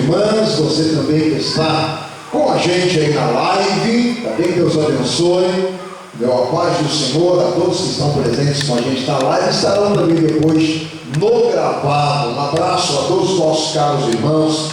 irmãs, você também que está com a gente aí na live, também Deus abençoe. Meu a paz do Senhor a todos que estão presentes com a gente na live, estarão também depois no gravado. Um abraço a todos os nossos caros irmãos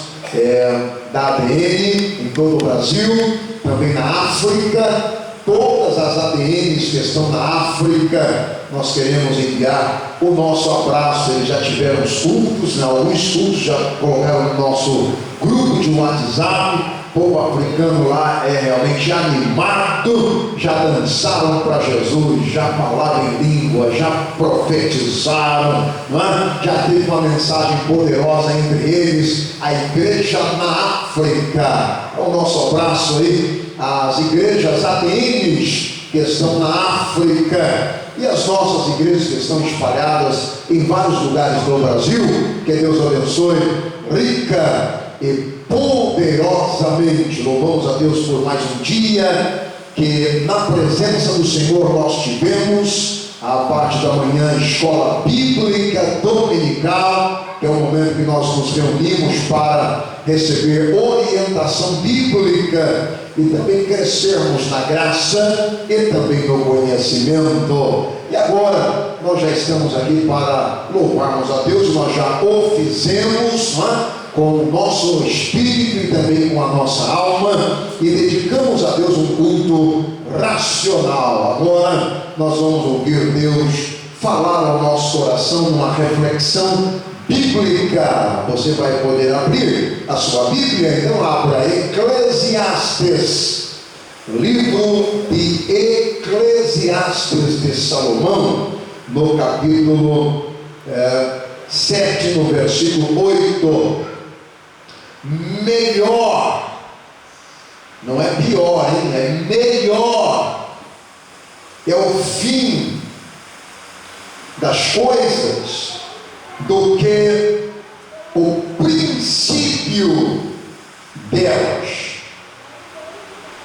da ADN em todo o Brasil, também na África. Todas as ADNs que estão na África, nós queremos enviar o nosso abraço. Eles já tiveram os cultos, né? Alguns cultos já colocaram no nosso grupo de WhatsApp. O povo africano lá é realmente animado, já dançaram para Jesus, já falaram em língua, já profetizaram, não é? Já teve uma mensagem poderosa entre eles. A igreja na África, o nosso abraço aí às igrejas ADNs que estão na África e as nossas igrejas que estão espalhadas em vários lugares do Brasil. Que Deus abençoe rica e poderosamente. Louvamos a Deus por mais um dia que na presença do Senhor nós tivemos a parte da manhã escola bíblica dominical, que é o momento que nós nos reunimos para receber orientação bíblica e também crescermos na graça e também no conhecimento. E agora nós já estamos aqui para louvarmos a Deus. Nós já o fizemos, não é? Com o nosso espírito e também com a nossa alma, e dedicamos a Deus um culto racional. Agora nós vamos ouvir Deus falar ao nosso coração numa reflexão bíblica. Você vai poder abrir a sua Bíblia, então abra Eclesiastes, livro de Eclesiastes de Salomão, no capítulo 7, no versículo 8. Melhor, não é pior, hein? É melhor, é o fim das coisas do que o princípio delas.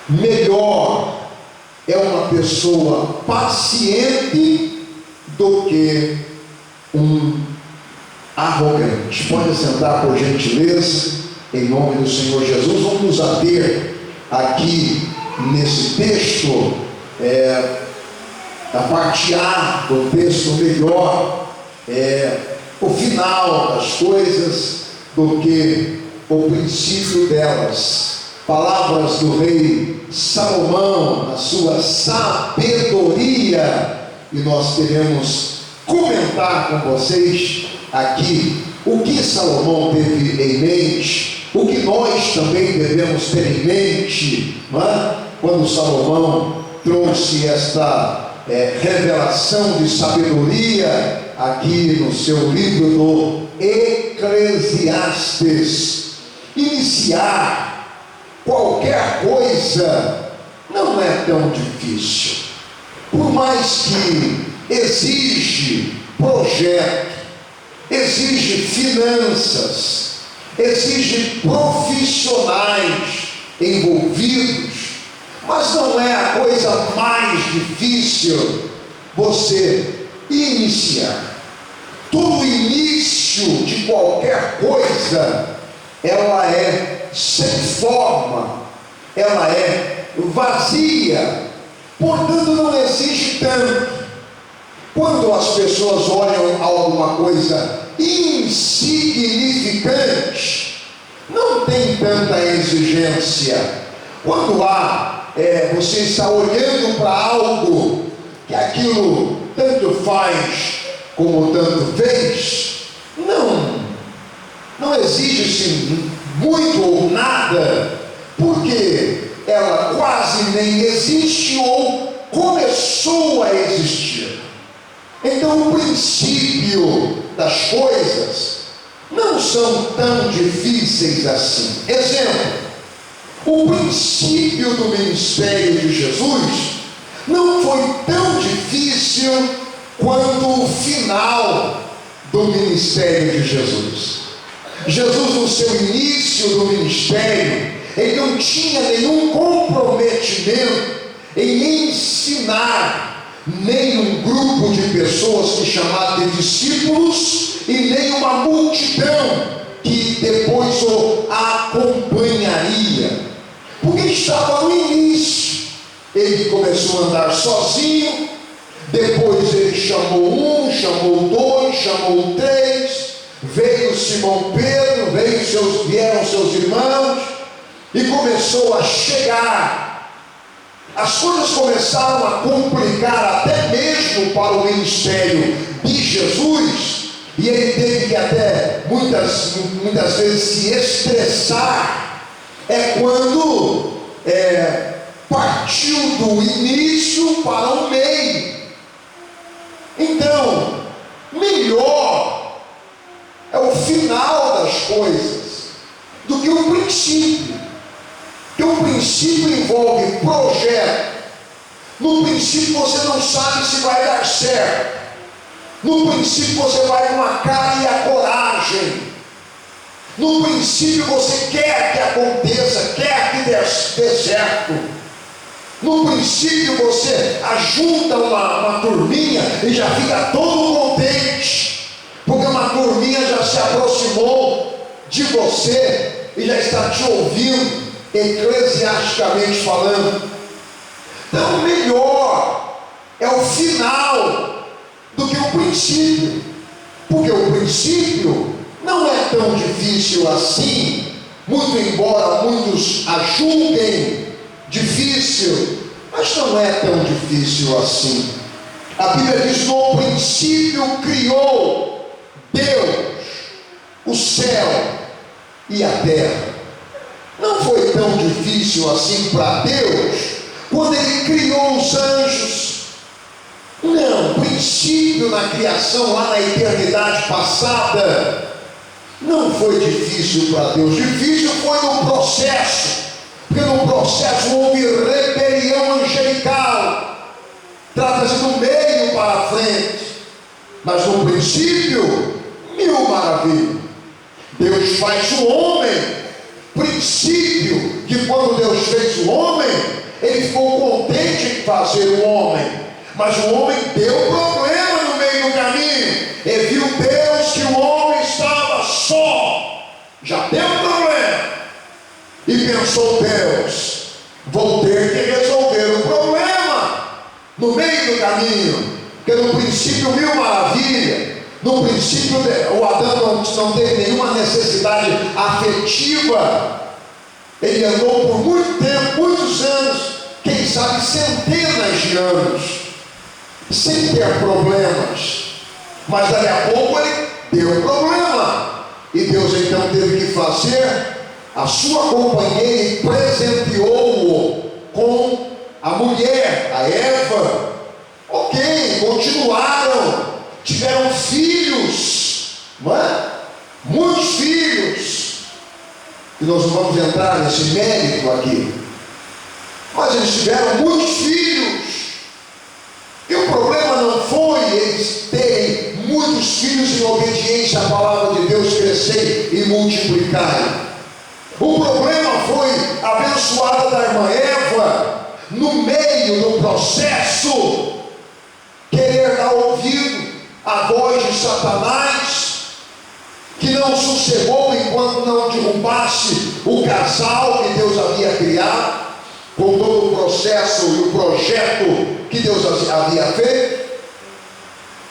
Melhor é uma pessoa paciente do que um arrogante. Pode sentar, por gentileza, em nome do Senhor Jesus. Vamos nos ater aqui nesse texto, da parte A do texto. Melhor o final das coisas do que o princípio delas. Palavras do rei Salomão, na sua sabedoria, e nós queremos comentar com vocês aqui o que Salomão teve em mente, o que nós também devemos ter em mente, não é? Quando Salomão trouxe esta revelação de sabedoria aqui no seu livro do Eclesiastes. Iniciar qualquer coisa não é tão difícil, por mais que exige projeto, exige finanças, exige profissionais envolvidos, mas não é a coisa mais difícil você iniciar. Todo início de qualquer coisa, ela é sem forma, ela é vazia, portanto não exige tanto. Quando as pessoas olham alguma coisa insignificante, não tem tanta exigência. Quando você está olhando para algo que aquilo tanto faz como tanto fez, não exige-se muito ou nada, porque ela quase nem existe ou começou a existir. Então o princípio das coisas não são tão difíceis assim. Exemplo, o princípio do ministério de Jesus não foi tão difícil quanto o final do ministério de Jesus. Jesus, no seu início do ministério, ele não tinha nenhum comprometimento em ensinar nem um grupo de pessoas que chamavam de discípulos, e nem uma multidão que depois o estava no início. Ele começou a andar sozinho, depois ele chamou um, chamou dois, chamou três, veio Simão Pedro, vieram seus irmãos, e começou a chegar. As coisas começaram a complicar até mesmo para o ministério de Jesus, e ele teve que até muitas vezes se estressar. É quando partiu do início para o meio. Então, melhor é o final das coisas do que o princípio. Porque o princípio envolve projeto. No princípio você não sabe se vai dar certo. No princípio você vai com a cara e a coragem. No princípio você quer que aconteça, quer que dê certo. No princípio você ajunta uma turminha e já fica todo contente, porque uma turminha já se aproximou de você e já está te ouvindo, eclesiasticamente falando. Então melhor é o final do que o princípio, porque o princípio não é tão difícil assim, muito embora muitos a julguem difícil, mas não é tão difícil assim. A Bíblia diz: no princípio criou Deus o céu e a terra. Não foi tão difícil assim para Deus quando Ele criou os anjos. Não, o princípio na criação, lá na eternidade passada, não foi difícil para Deus. Difícil foi no processo, porque no processo houve rebelião angelical. Trata-se do meio para a frente, mas no princípio, mil maravilhas. Deus faz o homem. Princípio que quando Deus fez o homem, Ele ficou contente em fazer o homem, mas o homem deu problema no meio do caminho. E viu Deus que o homem estava só, já deu problema, e pensou Deus: vou ter que resolver o problema no meio do caminho, porque no princípio mil maravilha. No princípio o Adão não teve nenhuma necessidade afetiva. Ele andou por muito tempo, muitos anos, quem sabe centenas de anos, sem ter problemas. Mas daqui a pouco ele deu problema, e Deus então teve que fazer a sua companheira e presenteou-o com a mulher, a Eva. Ok, continuaram, tiveram filhos, não é? Muitos filhos, e nós não vamos entrar nesse mérito aqui, mas eles tiveram muitos filhos, e o problema não foi eles terem muitos filhos em obediência à palavra de Deus, crescer e multiplicar. O problema foi a abençoada da irmã Eva, no meio do processo, querer dar ouvido à voz de Satanás, que não sossegou enquanto não derrubasse o casal que Deus havia criado, com todo o processo e o projeto que Deus havia feito.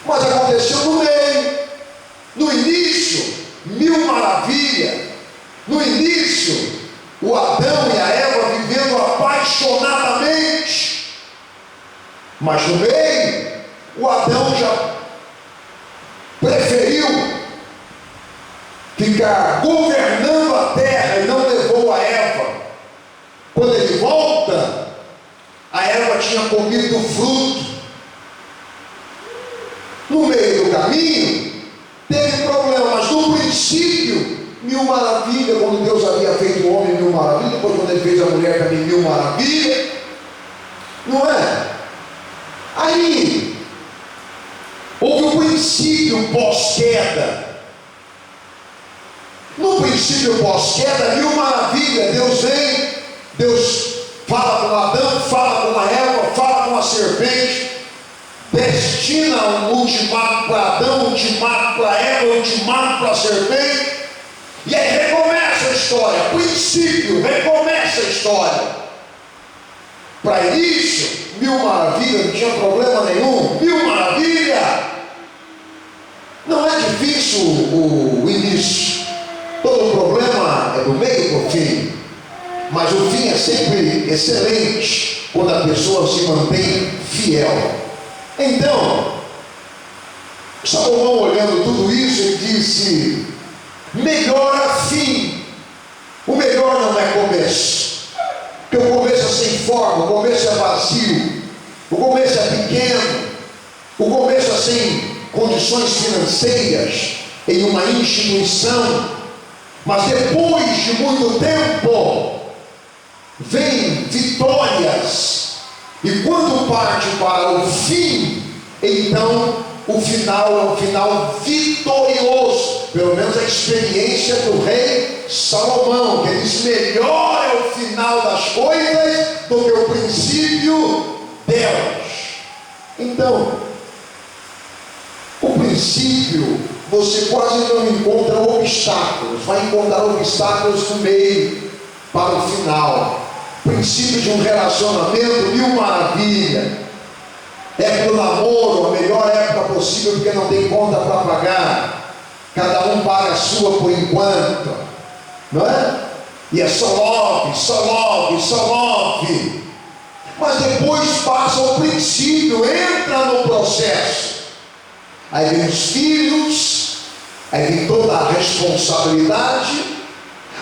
Mas aconteceu no meio. No início, mil maravilhas. No início, o Adão e a Eva vivendo apaixonadamente. Mas no meio, o Adão já preferiu ficar governando a terra e não levou a Eva. Quando ele volta, a Eva tinha comido do fruto. No meio do caminho, teve problema, mas no princípio, mil maravilhas. Quando Deus havia feito o homem, mil maravilhas. Depois, quando Ele fez a mulher, também mil maravilhas. Não é? Aí, houve o princípio pós-queda. No princípio pós-queda, mil maravilhas. Deus vem, Deus fala com Adão, fala com a Eva, fala com a serpente, destina um ultimato para Adão, um ultimato para Eva, um ultimato para a serpente, e aí recomeça a história. Princípio, recomeça a história. Para início, 1000 maravilhas, não tinha problema nenhum. 1000 maravilhas. Não é difícil o início. Todo problema é do meio para o fim. Mas o fim é sempre excelente quando a pessoa se mantém fiel. Então, Salomão, olhando tudo isso, ele disse: melhor é fim. O melhor não é começo, porque o começo é sem forma, o começo é vazio, o começo é pequeno, o começo é sem condições financeiras em uma instituição. Mas depois de muito tempo vem vitórias, e quando parte para o fim, então o final é um final vitorioso. Pelo menos a experiência do rei Salomão, que ele diz: melhor é o final das coisas do que o princípio delas. Então, o princípio, você quase não encontra obstáculos, vai encontrar obstáculos no meio para o final. Princípio de um relacionamento, 1000 maravilhas. Época do namoro, a melhor época possível, porque não tem conta para pagar. Cada um paga a sua por enquanto, não é? E é só love, só love, só love. Mas depois passa o princípio, entra no processo. Aí vem os filhos, aí vem toda a responsabilidade.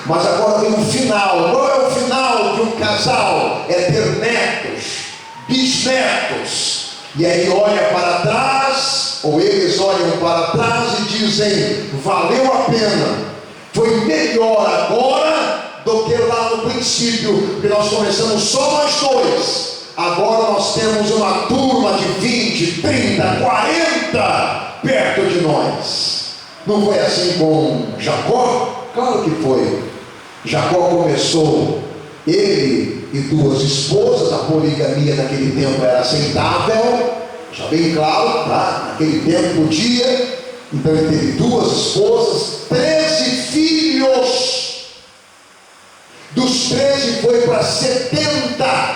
Mas agora vem o final. Qual é o final de um casal? É ter netos, bisnetos. E aí olha para trás, ou eles olham para trás e dizem: valeu a pena, foi melhor agora do que lá no princípio, porque nós começamos só nós dois, agora nós temos uma turma de 20, 30, 40 perto de nós. Não foi assim com Jacó? Claro que foi. Jacó começou, ele e 2 esposas, a poligamia naquele tempo era aceitável, já bem claro, tá? Naquele tempo podia. Então ele teve 2 esposas, 13 filhos. Dos 13 foi para 70.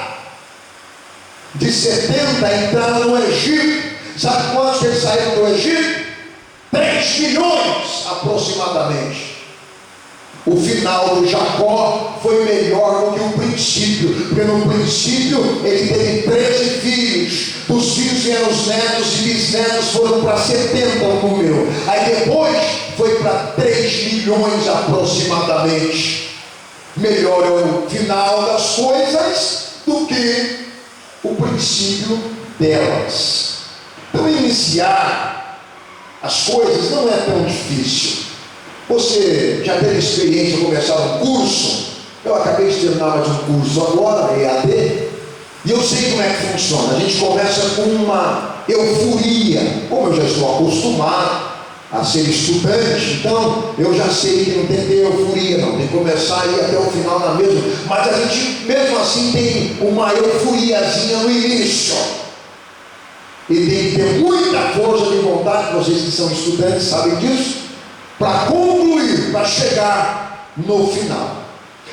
De 70 entraram no Egito. Sabe quantos eles saíram do Egito? 3 milhões aproximadamente. O final do Jacó foi melhor do que o princípio, porque no princípio ele teve 13 filhos, dos filhos vieram os netos e bisnetos, foram para 70 o número, aí depois foi para 3 milhões aproximadamente. Melhor é o final das coisas do que o princípio delas. Então iniciar as coisas não é tão difícil. Você já teve experiência de começar um curso? Eu acabei de terminar mais um curso agora, EAD, e eu sei como é que funciona. A gente começa com uma euforia. Como eu já estou acostumado a ser estudante, então eu já sei que não tem que ter euforia, não, tem que começar a ir até o final na mesma. Mas a gente mesmo assim tem uma euforiazinha no início, e tem que ter muita força de vontade. Vocês que são estudantes sabem disso, para concluir, para chegar no final.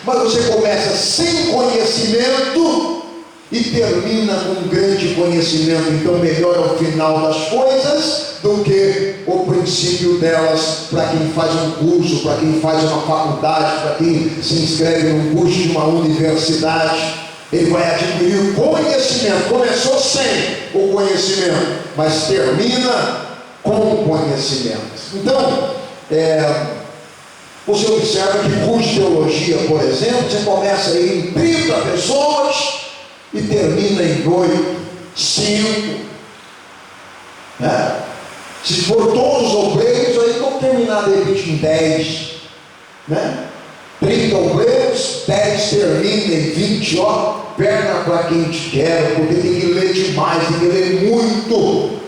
Mas você começa sem conhecimento e termina com grande conhecimento. Então melhor é o final das coisas do que o princípio delas. Para quem faz um curso, para quem faz uma faculdade, para quem se inscreve num curso de uma universidade, ele vai adquirir conhecimento. Começou sem o conhecimento, mas termina com o conhecimento. Então você observa que curso de teologia, por exemplo, você começa aí em 30 pessoas e termina em 8, 5, né? Se for todos os obreiros, aí vão terminar de repente em 10, né? 30 obreiros, 10 termina em 20, ó, perna para quem te quer, porque tem que ler demais, tem que ler muito,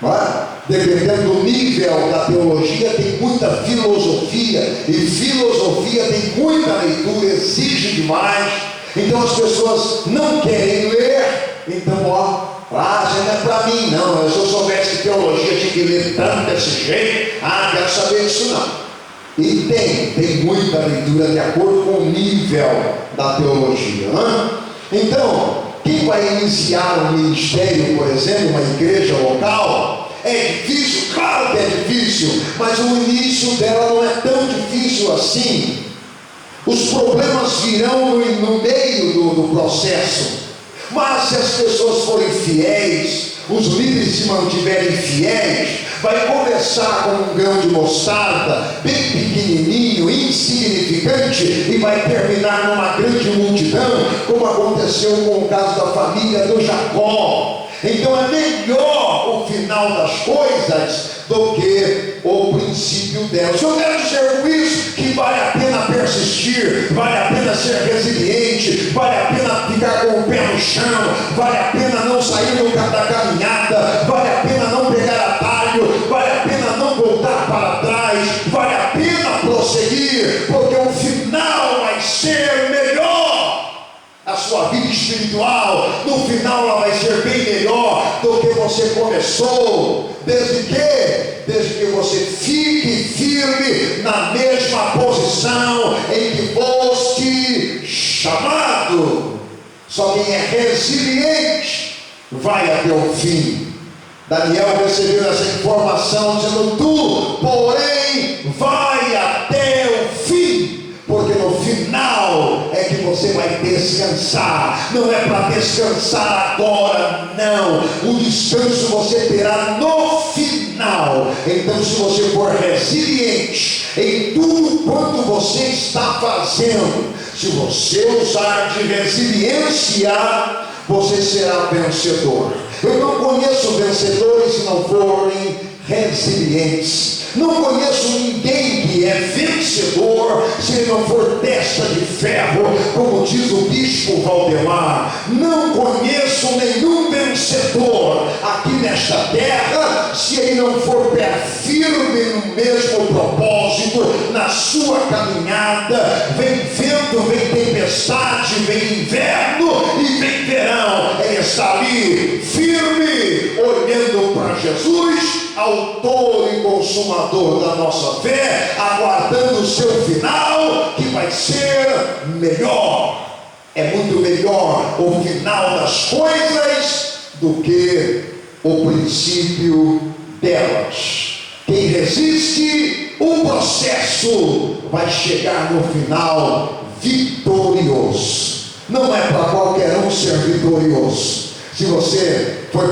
não é? Dependendo do nível da teologia, tem muita filosofia, e filosofia tem muita leitura, exige demais. Então as pessoas não querem ler. Então, isso não é para mim, não. Se eu soubesse que teologia tinha que ler tanto desse jeito, quero saber disso não. E tem muita leitura de acordo com o nível da teologia, né? Então, Quem vai iniciar um ministério, por exemplo, uma igreja local, é difícil, claro que é difícil, mas o início dela não é tão difícil assim. Os problemas virão no meio do processo, mas se as pessoas forem fiéis, os líderes se mantiverem fiéis, vai começar com um grão de mostarda, bem pequenininho, insignificante, e vai terminar numa grande multidão, como aconteceu com o caso da família do Jacó. Então é melhor o final das coisas do que o princípio delas. Eu quero dizer com isso que vale a pena persistir, vale a pena ser resiliente, vale a pena ficar com o pé no chão, vale a pena não sair da caminhada, vale a pena não pegar atalho, vale a pena não voltar para trás, vale a pena prosseguir, porque o final vai ser melhor. A sua vida espiritual, no final ela vai ser bem melhor do que você começou, desde que você fique firme na mesma posição em que foste chamado. Só quem é resiliente vai até o fim. Daniel recebeu essa informação dizendo: tu, porém, vai até o fim, porque no final é que você vai descansar. Não é para descansar agora, não. O descanso você terá no final. Então, se você for resiliente em tudo quanto você está fazendo, se você usar de resiliência, você será vencedor. Eu não conheço vencedores se não forem resilientes. Não conheço ninguém que é vencedor se ele não for testa de ferro, como diz o bispo Valdemar. Não conheço nenhum vencedor aqui nesta terra se ele não for pé firme no mesmo propósito, na sua caminhada. Vem vento, vem tempestade, vem inverno e vem verão, ele está ali firme, olhando para Jesus, autor e consumador da nossa fé, aguardando o seu final, que vai ser melhor. É muito melhor o final das coisas do que o princípio delas. Quem resiste o processo vai chegar no final vitorioso. Não é para qualquer um ser vitorioso. Se você for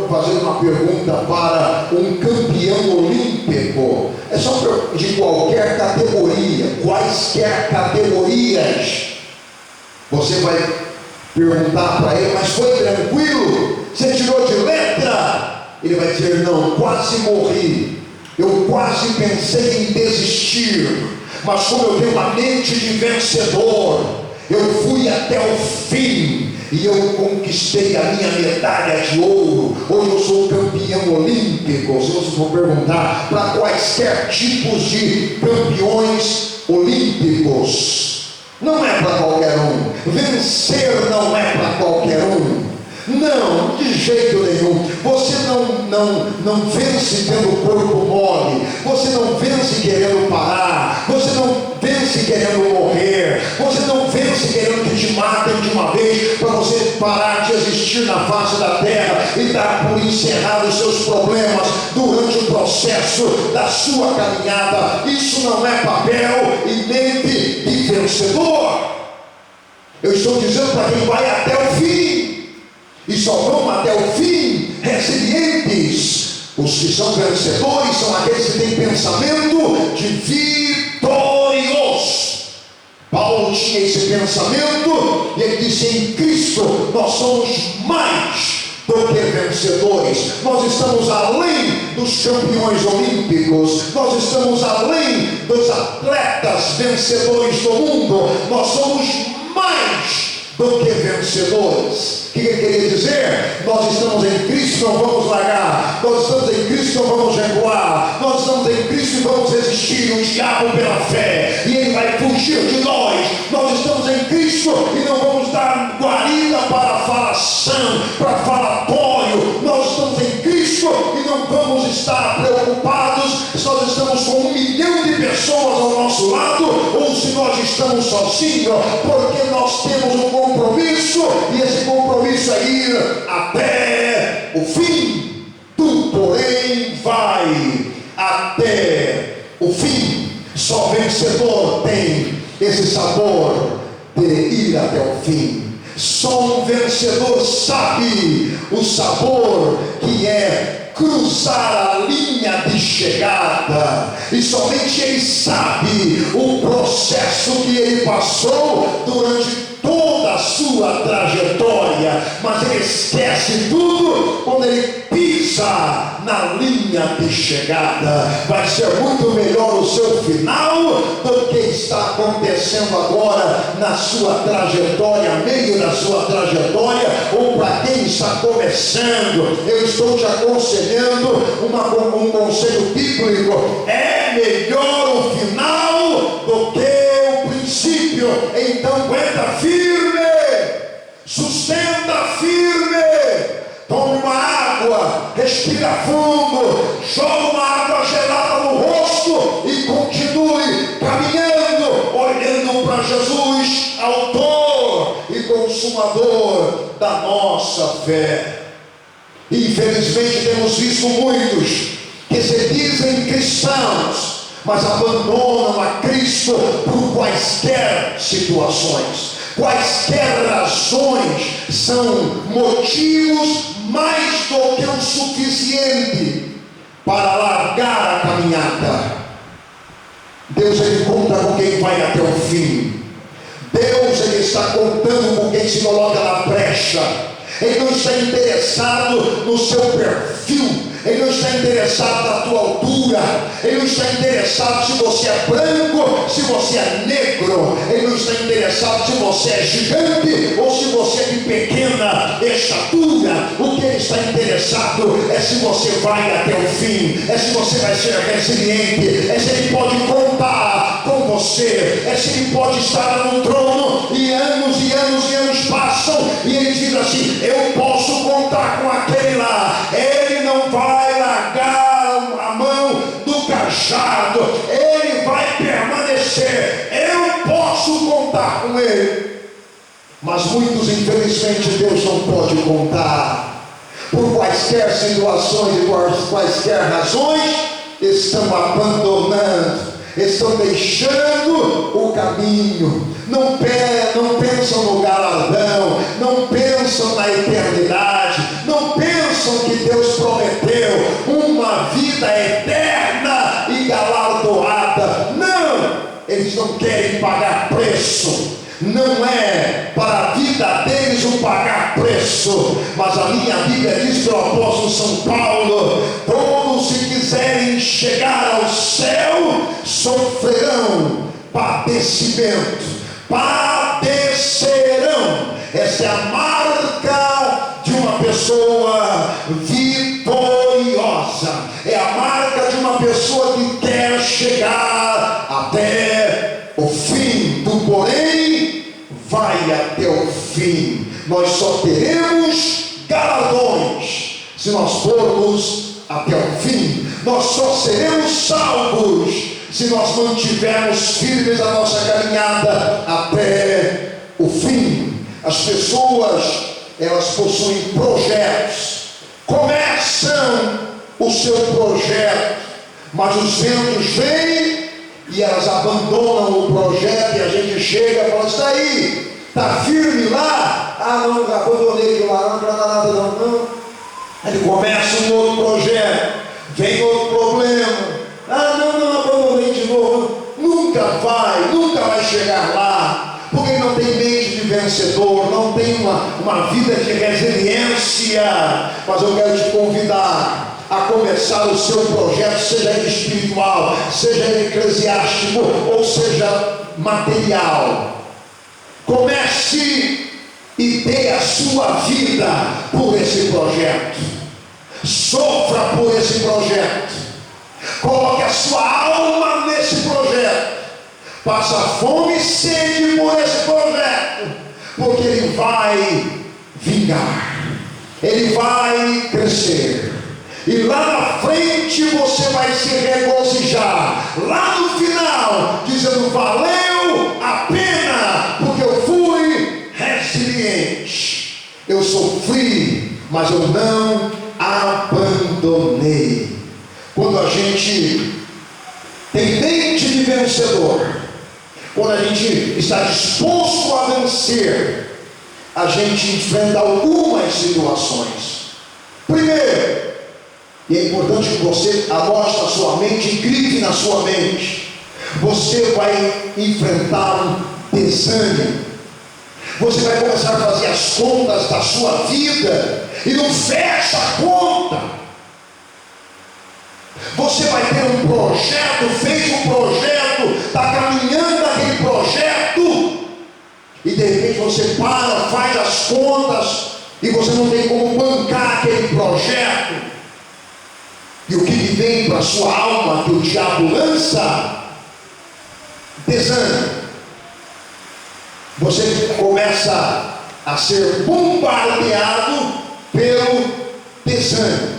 fazer uma pergunta para um campeão olímpico, é só de qualquer categoria, quaisquer categorias, você vai perguntar para ele: mas foi tranquilo? Você tirou de letra? Ele vai dizer: não, quase morri, eu quase pensei em desistir, mas como eu tenho uma mente de vencedor, eu fui até o fim e eu conquistei a minha medalha de ouro. Hoje eu sou campeão olímpico. Se vocês vão perguntar para quaisquer tipos de campeões olímpicos, não é para qualquer um. Vencer não é para qualquer um. Não, de jeito nenhum. Você não vence tendo corpo mole. Você não vence querendo parar. Você não vence querendo morrer. Você não vence querendo que te matem de uma vez, para você parar de existir na face da terra e dar por encerrado os seus problemas durante o processo da sua caminhada. Isso não é papel e mente de vencedor. Eu estou dizendo para quem vai até o fim. E só vão até o fim resilientes. Os que são vencedores são aqueles que têm pensamento de vitorioso. Paulo tinha esse pensamento e ele disse: em Cristo nós somos mais do que vencedores. Nós estamos além dos campeões olímpicos, nós estamos além dos atletas vencedores do mundo. Nós somos mais do que vencedores. O que ele queria dizer? Nós estamos em Cristo, não vamos largar. Nós estamos em Cristo, não vamos recuar. Nós estamos em Cristo e vamos resistir o diabo pela fé, e ele vai fugir de nós. Nós estamos em Cristo e não vamos dar guarida para falação, para falatório. Nós estamos em Cristo e não vamos estar preocupados se nós estamos com 1 milhão de pessoas ao nosso lado, ou se nós estamos sozinhos, porque nós temos um compromisso, e esse compromisso é ir até o fim. Tu, porém, vai até o fim. Só vencedor tem esse sabor de ir até o fim. Só um vencedor sabe o sabor que é cruzar a linha de chegada, e somente ele sabe o processo que ele passou durante toda a sua trajetória, mas ele esquece tudo quando ele pisa na linha de chegada. Vai ser muito melhor o seu final do que está acontecendo agora na sua trajetória, meio da sua trajetória, ou para quem está começando. Eu estou te aconselhando um conselho bíblico: é melhor o final do que o princípio. Então aguenta firme, sustenta firme, tome uma água, respira fundo, joga uma água gelada no rosto e continue caminhando, olhando para Jesus, autor e consumador da nossa fé. Infelizmente temos visto muitos que se dizem cristãos, mas abandonam a Cristo por quaisquer situações. Quaisquer razões são motivos mais do que o suficiente para largar a caminhada. Deus, ele conta com quem vai até o fim. Deus, ele está contando com quem se coloca na brecha. Ele não está interessado no seu perfil, ele não está interessado na tua altura, ele não está interessado se você é branco, se você é negro, ele não está interessado se você é gigante ou se você é de pequena estatura. O que ele está interessado é se você vai até o fim, é se você vai ser resiliente, é se ele pode contar com você, é se ele pode estar no trono e anos e anos e anos passam e ele diz assim: eu posso contar com aquele lá, ele não vai largar a mão do cajado, ele vai permanecer, eu posso contar com ele. Mas muitos, infelizmente, Deus não pode contar, por quaisquer situações e quaisquer razões, estão abandonando, estão deixando o caminho, não pensam no galardão, não pensam na eternidade, não pensam que Deus prometeu uma vida eterna e galardoada. Não, eles não querem pagar preço. Não é para a vida deles um pagar preço, mas a minha Bíblia diz pelo apóstolo São Paulo: todos se quiserem chegar ao céu sofrerão padecimento, padecerão. Essa é a marca de uma pessoa vitoriosa, é a marca de uma pessoa que quer chegar até o fim. Tu, porém, vai até o fim. Nós só teremos galardões se nós formos até o fim. Nós só seremos salvos se nós mantivermos firmes a nossa caminhada até o fim. As pessoas, elas possuem projetos, começam o seu projeto, mas os ventos vêm e elas abandonam o projeto, e a gente chega e fala: está aí, está firme lá? Ah, não, abandonei aquilo lá, não para nada não. Ele começa um outro projeto, vem outro problema. Ah, não, abandonei de novo. Nunca vai chegar lá, porque não tem mente de vencedor, não tem uma vida de resiliência. Mas eu quero te convidar a começar o seu projeto, seja ele espiritual, seja ele eclesiástico, ou seja material. Comece e dê a sua vida por esse projeto. Sofra por esse projeto. Coloque a sua alma nesse projeto. Passa fome e sede por esse projeto, porque ele vai vingar, ele vai crescer, e lá na frente você vai se regozijar, lá no final, dizendo: valeu valeu a pena, porque eu fui resiliente. Eu sofri, mas eu não abandonei. Quando a gente tem mente de vencedor, quando a gente está disposto a vencer, a gente enfrenta algumas situações. Primeiro, e é importante que você anote na sua mente e grite na sua mente, você vai enfrentar um desânimo. Você vai começar a fazer as contas da sua vida e não fecha a conta. Você vai ter um projeto, fez um projeto, está caminhando naquele projeto, e de repente você para, faz as contas, e você não tem como bancar aquele projeto. E o que vem para a sua alma, que o diabo lança? Desânimo. Você começa a ser bombardeado pelo desânimo.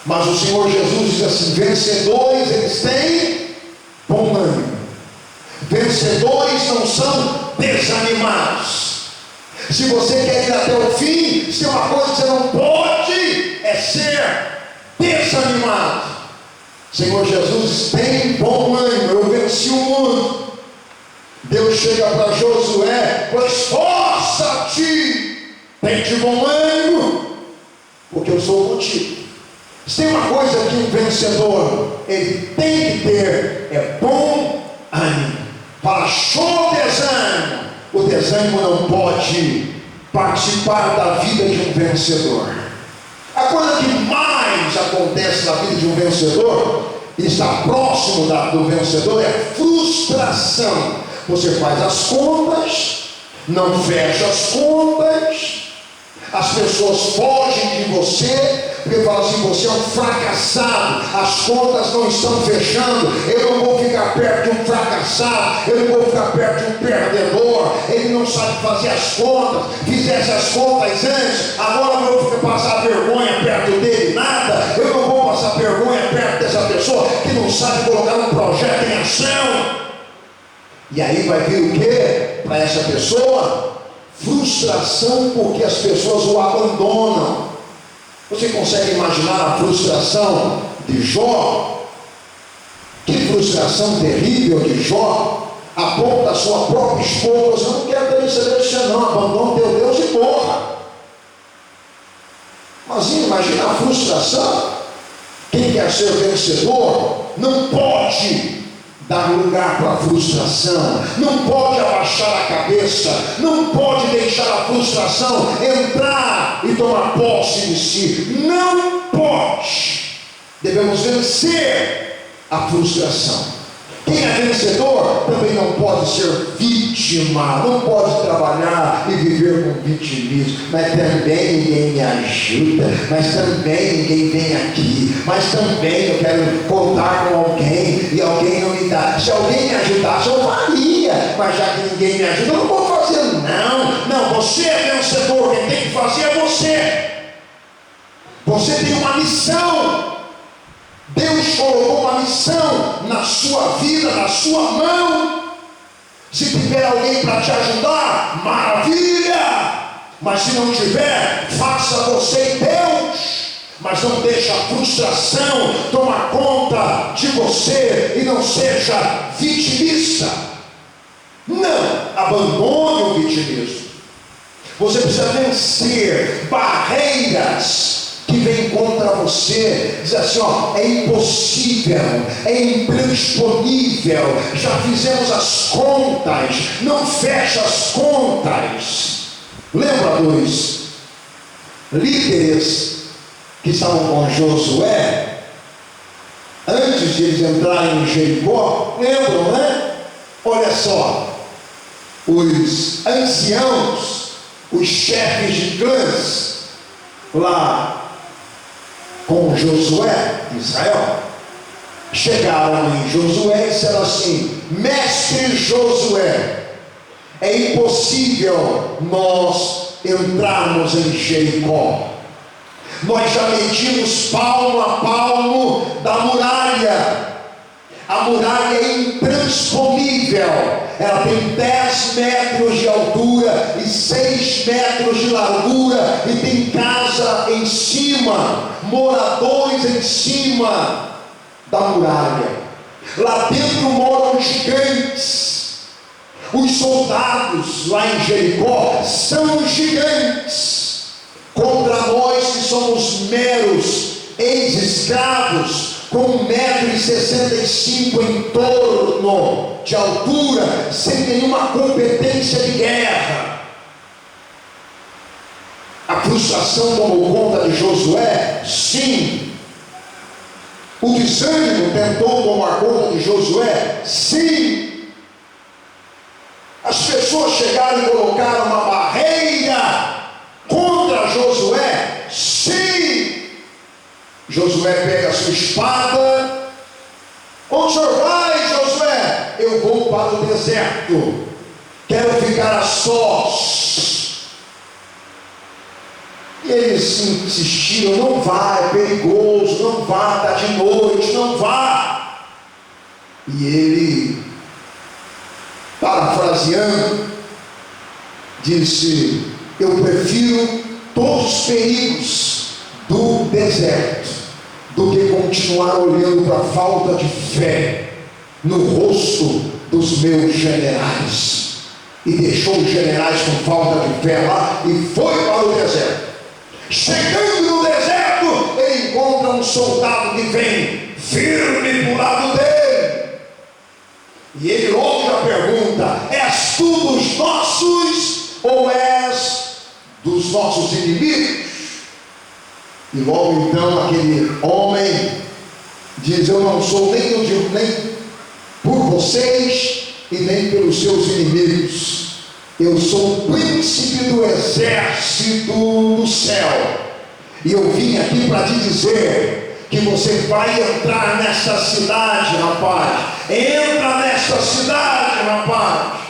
Mas o Senhor Jesus diz assim: vencedores, eles têm bom ânimo. Vencedores não são desanimados. Se você quer ir até o fim, se tem uma coisa que você não pode, é ser desanimado. Senhor Jesus tem bom ânimo. Eu venci o mundo. Deus chega para Josué: esforça-te, tem de bom ânimo, porque eu sou contigo. Se tem uma coisa que um vencedor ele tem que ter, é bom ânimo. Baixou o desânimo, o desânimo não pode participar da vida de um vencedor. A coisa que mais acontece na vida de um vencedor, e está próximo do vencedor, é frustração. Você faz as contas, não fecha as contas, as pessoas fogem de você, porque falam assim: você é um fracassado, as contas não estão fechando, eu não vou ficar perto de um fracassado, eu não vou ficar perto de um perdedor, ele não sabe fazer as contas, fizesse as contas antes, agora eu vou passar vergonha perto dele, nada, eu não vou passar vergonha perto dessa pessoa que não sabe colocar um projeto em ação. E aí vai vir o que para essa pessoa? Frustração, porque as pessoas o abandonam. Você consegue imaginar a frustração de Jó? Que frustração terrível de Jó, a ponto da sua própria esposa: eu não quero ter saber de você não, abandona teu Deus e morra. Mas imagina a frustração. Quem quer ser vencedor não pode dar lugar para a frustração, não pode abaixar a cabeça, não pode deixar a frustração entrar e tomar posse de si, não pode. Devemos vencer a frustração. Quem é vencedor também não pode ser vítima, não pode trabalhar e viver com vitimismo. Mas também ninguém me ajuda, mas também ninguém vem aqui, mas também eu quero contar com alguém e alguém não me dá. Se alguém me ajudasse eu faria, mas já que ninguém me ajuda eu não vou fazer. Não, você é vencedor, quem tem que fazer é você. Você tem uma missão. Deus colocou uma missão na sua vida, na sua mão. Se tiver alguém para te ajudar, maravilha. Mas se não tiver, faça você e Deus. Mas não deixe a frustração tomar conta de você e não seja vitimista. Não abandone o vitimismo. Você precisa vencer barreiras que vem contra você. Diz assim: é impossível, é intransponível, já fizemos as contas, não fecha as contas. Lembra dos líderes que estavam com Josué antes de eles entrarem em Jericó? Lembram, né? Olha só, os anciãos, os chefes de clãs lá com Josué de Israel, chegaram em Josué e disseram assim: mestre Josué, é impossível nós entrarmos em Jericó. Nós já medimos palmo a palmo da muralha. A muralha é intransponível, ela tem 10 metros de altura e 6 metros de largura, e tem casa em cima, moradores em cima da muralha. Lá dentro moram gigantes. Os soldados lá em Jericó são gigantes contra nós que somos meros ex-escravos, com 1,65 m em torno de altura, sem nenhuma competência de guerra. A frustração tomou conta de Josué? Sim. O desânimo tentou tomar conta de Josué? Sim. As pessoas chegaram e colocaram uma barreira contra Josué? Sim. Josué pega a sua espada. Onde o senhor vai, Josué? Eu vou para o deserto, quero ficar a sós. E eles insistiram: não vá, é perigoso, não vá, está de noite, não vá. E ele, parafraseando, disse: eu prefiro todos os perigos do deserto do que continuar olhando para a falta de fé no rosto dos meus generais. E deixou os generais com falta de fé lá e foi para o deserto. Chegando no deserto, ele encontra um soldado que vem firme para o lado dele, e ele logo já pergunta: és tu dos nossos ou és dos nossos inimigos? E logo então aquele homem diz: eu não sou nem por vocês e nem pelos seus inimigos. Eu sou o príncipe do exército do céu, e eu vim aqui para te dizer que você vai entrar nessa cidade, rapaz. Entra nessa cidade, rapaz.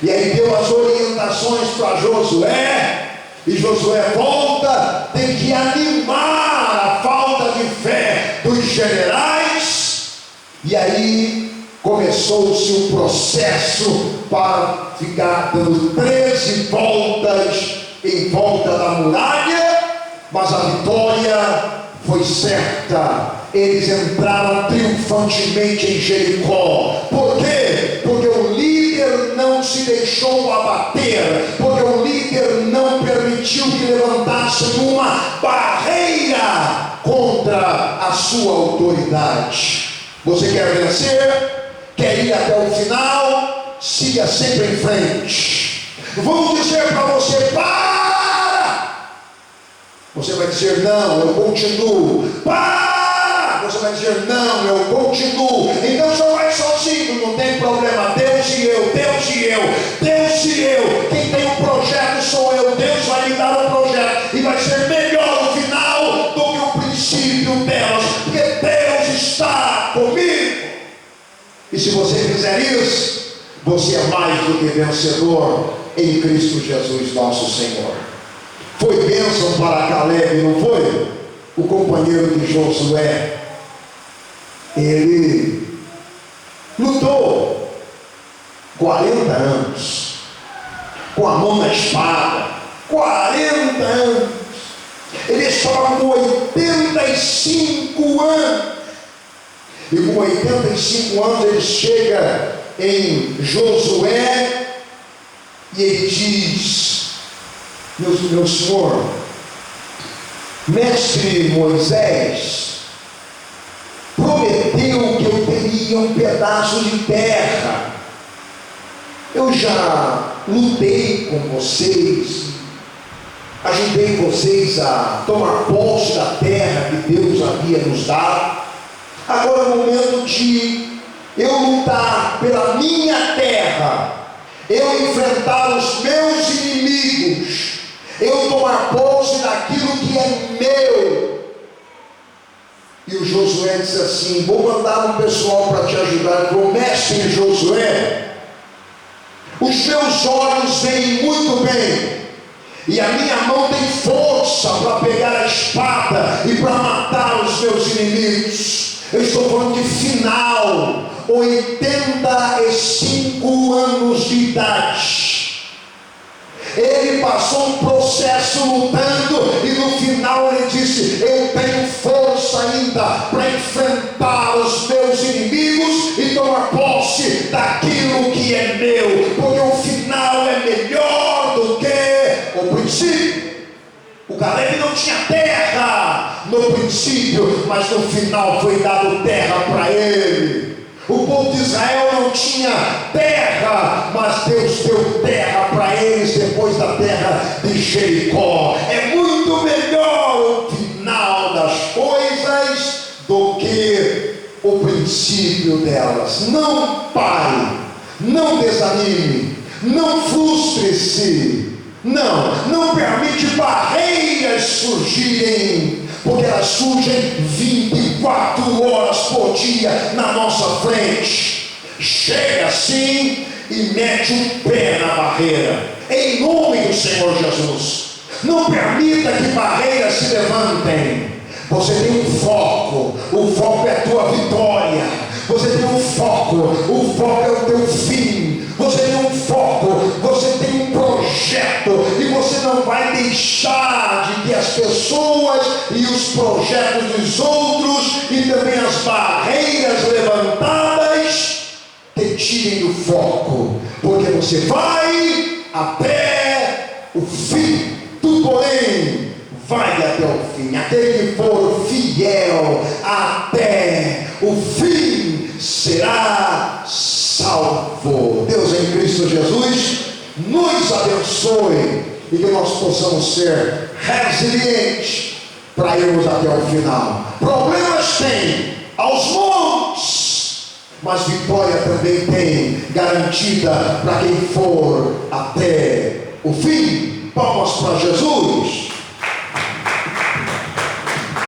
E aí deu as orientações para Josué, e Josué volta, tem que animar a falta de fé dos generais. E aí começou-se um processo para ficar dando 13 voltas em volta da muralha, mas a vitória foi certa. Eles entraram triunfantemente em Jericó. Por quê? Porque o líder não se deixou abater, porque o líder não permitiu que levantassem uma barreira contra a sua autoridade. Você quer vencer? Quer ir até o final? Siga sempre em frente. Vão dizer para você: para! Você vai dizer: não, eu continuo. Para! Você vai dizer: não, eu continuo. Então você vai sozinho, não tem problema. Deus e eu, Deus e eu, Deus e eu. Quem tem um projeto sou eu. Deus vai lhe dar um projeto, e vai ser melhor o final do que o princípio delas, porque Deus está comigo. E se você fizer isso, você é mais do que vencedor em Cristo Jesus nosso Senhor. Foi bênção para Caleb, não foi? O companheiro de Josué. Ele lutou 40 anos com a mão na espada. 40 anos. Ele estava com 85 anos. E com 85 anos ele chega em Josué e ele diz: meu senhor, mestre Moisés prometeu que eu teria um pedaço de terra. Eu já lutei com vocês, ajudei vocês a tomar posse da terra que Deus havia nos dado. Agora é o momento de eu lutar pela minha terra, eu enfrentar os meus inimigos, eu tomar posse daquilo que é meu. E o Josué disse assim: vou mandar um pessoal para te ajudar. Ele falou: mestre Josué, os meus olhos veem muito bem, e a minha mão tem força para pegar a espada e para matar os meus inimigos. Eu estou falando de final, 85 anos de idade. Ele passou um processo lutando e no final ele disse: eu tenho força ainda para enfrentar os meus inimigos e tomar posse daquilo que é meu, porque o final é melhor do que o princípio. O Caleb não tinha terra no princípio, mas no final foi dado terra para ele. O povo de Israel não tinha terra, mas Deus deu terra para eles depois da terra de Jericó. É muito melhor o final das coisas do que o princípio delas. Não pare, não desanime, não frustre-se. Não permite barreiras surgirem, porque elas surgem 24 horas por dia na nossa frente. Chega assim e mete um pé na barreira, em nome do Senhor Jesus. Não permita que barreiras se levantem. Você tem um foco, o foco é a tua vitória. Você tem um foco, o foco é o teu fim. Você tem um foco, você tem um projeto, e você não vai deixar de que as pessoas e os projetos dos outros e também as barreiras levantadas te tirem do foco, porque você vai até o fim. Tu, porém, vai até o fim. Aquele que for fiel até o fim será salvo. Deus em Cristo Jesus nos abençoe e que nós possamos ser resilientes para irmos até o final. Problemas tem aos montes, mas vitória também tem garantida para quem for até o fim. Palmas para Jesus.